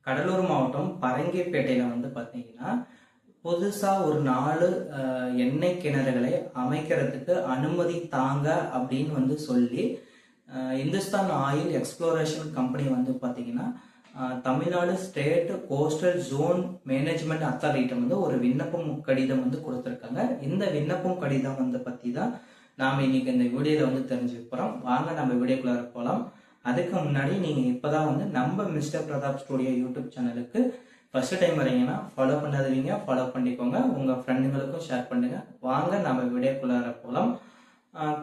கடலூர் மாவட்டம் பரங்கிப்பேட்டையில வந்து பார்த்தீங்கன்னா, புதுசா ஒரு 4 எண்ணெய் கிணறுகளை அமைக்கிறதுக்கு அனுமதி தாங்க அப்படின்னு வந்து சொல்லி, இந்துஸ்தான் ஆயில் எக்ஸ்ப்ளோரேஷன் கம்பெனி வந்து பார்த்தீங்கன்னா, Tamil Nadu state coastal zone management authority வந்து ஒரு விண்ணப்பம் கடிதம் வந்து கொடுத்துருக்காங்க. இந்த விண்ணப்பம் கடிதம் வந்து பற்றி தான் நாம் இன்னைக்கு இந்த வீடியோவில் வந்து தெரிஞ்சுக்க போகிறோம். வாங்க நம்ம வீடியோக்குள்ள போகலாம். அதுக்கு முன்னாடி நீங்கள் இப்போ தான் வந்து நம்ம மிஸ்டர் பிரதாப் ஸ்டுடியோ யூடியூப் சேனலுக்கு ஃபர்ஸ்ட் டைம் வரீங்கன்னா ஃபாலோ பண்ணாதவங்க ஃபாலோ பண்ணிக்கோங்க, உங்கள் ஃப்ரெண்டுங்களுக்கும் ஷேர் பண்ணுங்கள். வாங்க நம்ம வீடியோக்குள்ளார போகலாம்.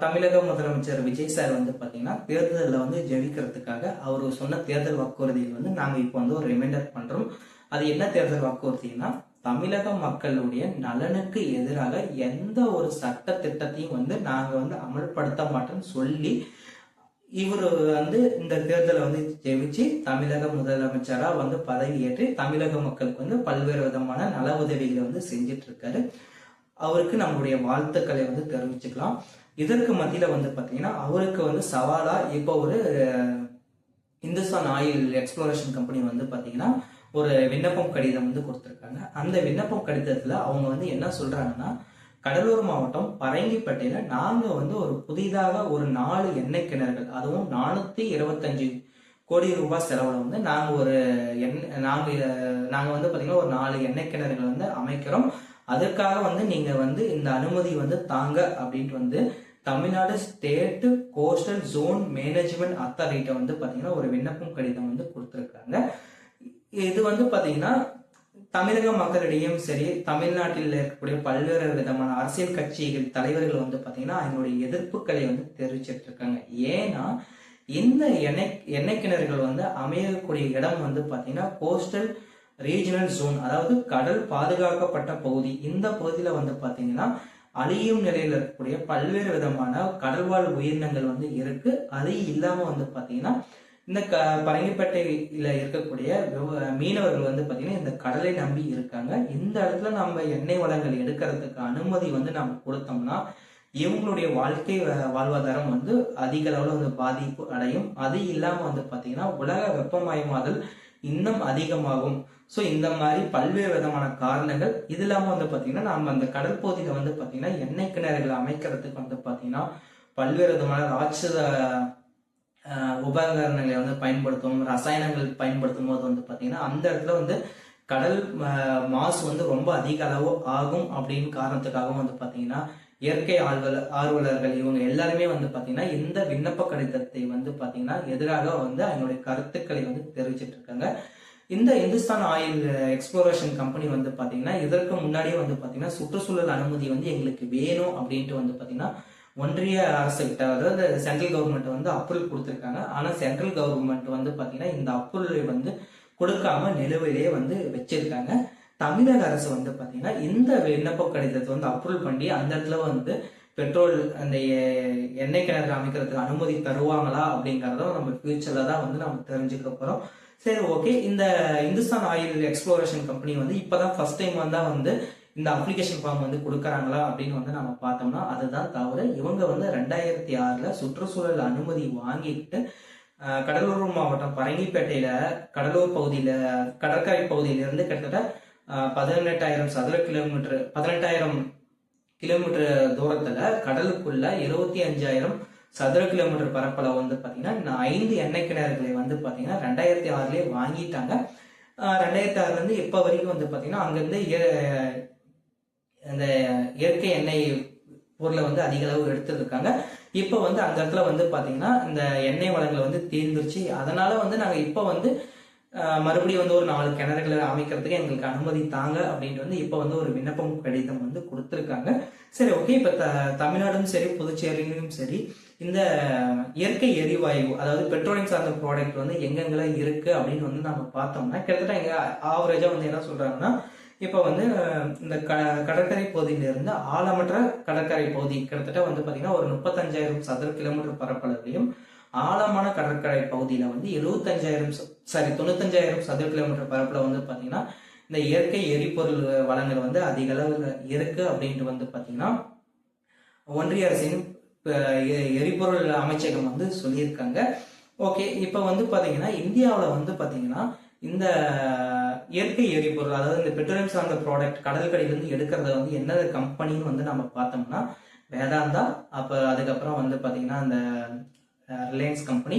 தமிழக முதலமைச்சர் விஜய் சார் வந்து பார்த்தீங்கன்னா தேர்தலில் வந்து ஜெயிக்கிறதுக்காக அவர் சொன்ன தேர்தல் வாக்குறுதியில் வந்து நாங்கள் இப்போ வந்து ஒரு ரிமைண்டர் பண்ணுறோம். அது என்ன தேர்தல் வாக்குறுதினா, தமிழக மக்களுடைய நலனுக்கு எதிராக எந்த ஒரு சட்ட திட்டத்தையும் வந்து நாங்கள் வந்து அமல்படுத்த மாட்டோம்னு சொல்லி இவர் வந்து இந்த தேர்தலை வந்து ஜெயிச்சு தமிழக முதலமைச்சரா வந்து பதவி ஏற்று தமிழக மக்களுக்கு வந்து பல்வேறு விதமான நல உதவிகளை வந்து செஞ்சிட்டு இருக்காரு. அவருக்கு நம்மளுடைய வாழ்த்துக்களை வந்து தெரிவிச்சுக்கலாம். இதற்கு மத்தியில வந்து பாத்தீங்கன்னா அவருக்கு வந்து சவாலா இப்போ ஒரு இந்துஸ்தான் ஆயில் எக்ஸ்ப்ளோரேஷன் கம்பெனி வந்து பாத்தீங்கன்னா ஒரு விண்ணப்பம் கடிதம் வந்து கொடுத்திருக்காங்க. அந்த விண்ணப்பம் கடிதத்துல அவங்க வந்து என்ன சொல்றாங்கன்னா, கடலூர் மாவட்டம் பரங்கிப்பேட்டையில நாங்க வந்து ஒரு புதிதாக ஒரு 4 எண்ணெய் கிணறுகள், அதுவும் 425 கோடி ரூபாய் செலவுல வந்து நாங்க வந்து பாத்தீங்கன்னா ஒரு 4 எண்ணெய் கிணறுகள் வந்து அமைக்கிறோம். அதற்காக வந்து நீங்க வந்து இந்த அனுமதி வந்து தாங்க அப்படின்ட்டு வந்து Tamil Nadu state coastal zone management authority வந்து பாத்தீங்கன்னா ஒரு விண்ணப்பம் கடிதம் வந்து கொடுத்திருக்காங்க. இது வந்து பாத்தீங்கன்னா தமிழக மக்களிடையும் சரி, தமிழ்நாட்டில் இருக்கக்கூடிய பல்வேறு விதமான அரசியல் கட்சிகள் தலைவர்கள் வந்து பாத்தீங்கன்னா அவங்களுடைய எதிர்ப்புகளை வந்து தெரிவிச்சிட்டு இருக்காங்க. ஏன்னா இந்த எண்ணெய் கிணறுகள் வந்து அமையக்கூடிய இடம் வந்து பாத்தீங்கன்னா கோஸ்டல் ரீஜனல் ஜோன், அதாவது கடல் பாதுகாக்கப்பட்ட பகுதி. இந்த பகுதியில வந்து பாத்தீங்கன்னா அழியும் நிலையில் இருக்கக்கூடிய பல்வேறு விதமான கடல்வாழ் உயிரினங்கள் வந்து இருக்கு. அது இல்லாம வந்து பாத்தீங்கன்னா இந்த பரங்கிப்பேட்டையில இருக்கக்கூடிய மீனவர்கள் வந்து பாத்தீங்கன்னா இந்த கடலை நம்பி இருக்காங்க. இந்த இடத்துல நம்ம எண்ணெய் வளங்கள் எடுக்கிறதுக்கு அனுமதி வந்து நம்ம கொடுத்தோம்னா இவங்களுடைய வாழ்க்கை வாழ்வாதாரம் வந்து அதிக அளவுல வந்து பாதிப்பு அடையும். அது இல்லாம வந்து பாத்தீங்கன்னா உலக வெப்பமயமாதல் இன்னும் அதிகமாகும். ஸோ இந்த மாதிரி பல்வேறு விதமான காரணங்கள். இது இல்லாம வந்து பாத்தீங்கன்னா நம்ம அந்த கடல் பகுதியில வந்து பாத்தீங்கன்னா எண்ணெய் கிணறுகளை அமைக்கிறதுக்கு வந்து பாத்தீங்கன்னா பல்வேறு விதமான ராட்சத உபகரணங்களை வந்து பயன்படுத்தும், ரசாயனங்கள் பயன்படுத்தும் போது வந்து பாத்தீங்கன்னா அந்த இடத்துல வந்து கடல் மாசு வந்து ரொம்ப அதிக அளவு ஆகும் அப்படின்னு காரணத்துக்காகவும் வந்து பாத்தீங்கன்னா இயற்கை ஆர்வலர்கள் இவங்க எல்லாருமே வந்து பாத்தீங்கன்னா இந்த விண்ணப்ப கடிதத்தை வந்து பாத்தீங்கன்னா எதிராக வந்து அவங்களுடைய கருத்துக்களை வந்து தெரிவிச்சிட்டு இருக்காங்க. இந்த இந்துஸ்தான் ஆயில் எக்ஸ்ப்ளோரேஷன் கம்பெனி வந்து பாத்தீங்கன்னா இதற்கு முன்னாடியே வந்து பாத்தீங்கன்னா சுற்றுச்சூழல் அனுமதி வந்து எங்களுக்கு வேணும் அப்படின்ட்டு வந்து பாத்தீங்கன்னா ஒன்றிய அரசு கிட்ட, அதாவது சென்ட்ரல் கவர்மெண்ட் வந்து அப்ரூவல் கொடுத்திருக்காங்க. ஆனா சென்ட்ரல் கவர்மெண்ட் வந்து பாத்தீங்கன்னா இந்த அப்ரூவலை வந்து கொடுக்காம நிலுவையிலேயே வந்து வச்சிருக்காங்க. தமிழக அரசு வந்து பாத்தீங்கன்னா இந்த விண்ணப்ப கடிதத்தை வந்து அப்ரூவல் பண்ணி அந்த இடத்துல வந்து பெட்ரோல் அந்த எண்ணெய் கிணறு அமைக்கிறதுக்கு அனுமதி தருவாங்களா அப்படிங்கறத நம்ம ஃபியூச்சர்ல தான் வந்து நம்ம தெரிஞ்சுக்க போறோம். சரி, ஓகே. இந்த இந்துஸ்தான் ஆயில் எக்ஸ்ப்ளோரேஷன் கம்பெனி வந்து இப்பதான் ஃபர்ஸ்ட் டைம் வந்து இந்த அப்ளிகேஷன் ஃபார்ம் வந்து கொடுக்கறாங்களா அப்படின்னு வந்து நம்ம பார்த்தோம்னா அதுதான் தவறு. இவங்க வந்து 2006ல சுற்றுச்சூழல் அனுமதி வாங்கிட்டு கடலூர் மாவட்டம் பரங்கிப்பேட்டையில கடலூர் பகுதியில கடற்கரை பகுதியிலிருந்து கிட்டத்தட்ட 18,000 கிலோமீட்டர் தூரத்துல கடலுக்குள்ள 25,000 சதுர கிலோமீட்டர் பரப்பளவு வந்து பாத்தீங்கன்னா 5 எண்ணெய் கிணறுகளை வந்து பாத்தீங்கன்னா 2006லயே வாங்கிட்டாங்க. 2006ல இருந்து இப்ப வரைக்கும் வந்து பாத்தீங்கன்னா அங்கிருந்து இந்த இயற்கை எண்ணெய் பொருளை வந்து அதிக அளவு எடுத்துருக்காங்க. இப்ப வந்து அந்த இடத்துல வந்து பாத்தீங்கன்னா இந்த எண்ணெய் வளங்களை வந்து தீர்ந்துருச்சு. அதனால வந்து நாங்க இப்ப வந்து மறுபடியும் வந்து ஒரு 4 கிணறுகளை அமைக்கிறதுக்கு எங்களுக்கு அனுமதி தாங்க அப்படின்ட்டு வந்து இப்ப வந்து ஒரு விண்ணப்பம் கடிதம் வந்து கொடுத்திருக்காங்க. சரி, ஓகே. இப்ப தமிழ்நாடும் சரி புதுச்சேரியிலும் சரி இந்த இயற்கை எரிவாயு, அதாவது பெட்ரோலியம் சார்ந்த ப்ராடக்ட் வந்து எங்கெங்கெல்லாம் இருக்கு அப்படின்னு வந்து நம்ம பார்த்தோம்னா கிட்டத்தட்ட எங்க ஆவரேஜா வந்து என்ன சொல்றாங்கன்னா, இப்ப வந்து இந்த கடற்கரை பகுதியிலிருந்து ஆழமற்ற கடற்கரை பகுதி கிட்டத்தட்ட வந்து பாத்தீங்கன்னா ஒரு 35,000 சதுர கிலோமீட்டர் பரப்பளவையும், ஆழமான கடற்கரை பகுதியில வந்து 95,000 சதுர கிலோமீட்டர் பரப்புல வந்து பாத்தீங்கன்னா இந்த இயற்கை எரிபொருள் வளங்கள் வந்து அதிக அளவுல இருக்கு அப்படின்ட்டு வந்து பாத்தீங்கன்னா ஒன்றிய அரசின் எரிபொருள் அமைச்சகம் வந்து சொல்லியிருக்காங்க. ஓகே. இப்ப வந்து பாத்தீங்கன்னா இந்தியாவில வந்து பாத்தீங்கன்னா இந்த இயற்கை எரிபொருள், அதாவது இந்த பெட்ரோலியம் சார்ந்த ப்ராடக்ட் கடற்கரையிலிருந்து எடுக்கிறத வந்து என்ன கம்பெனின்னு வந்து நம்ம பார்த்தோம்னா வேதாந்தா, அதுக்கப்புறம் வந்து பார்த்தீங்கன்னா அந்த ரிலையன்ஸ் கம்பெனி,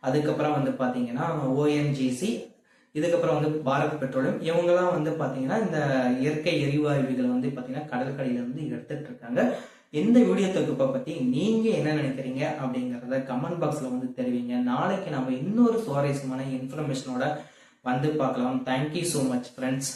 அதுக்கப்புறம் வந்து பார்த்தீங்கன்னா ஓஎன்ஜிசி, இதுக்கப்புறம் வந்து பாரத் பெட்ரோலியம், இவங்கெல்லாம் வந்து பார்த்தீங்கன்னா இந்த இயற்கை எரிவாயுகள் வந்து பார்த்தீங்கன்னா கடற்கரையிலிருந்து எடுத்துட்டு இருக்காங்க. இந்த வீடியோ தொகுப்பை பற்றி நீங்கள் என்ன நினைக்கிறீங்க அப்படிங்கிறத கமெண்ட் பாக்ஸில் வந்து தெரிவிங்க. நாளைக்கு நம்ம இன்னொரு சுவாரஸ்யமான இன்ஃபர்மேஷனோட வந்து பார்க்கலாம். Thank you so much friends.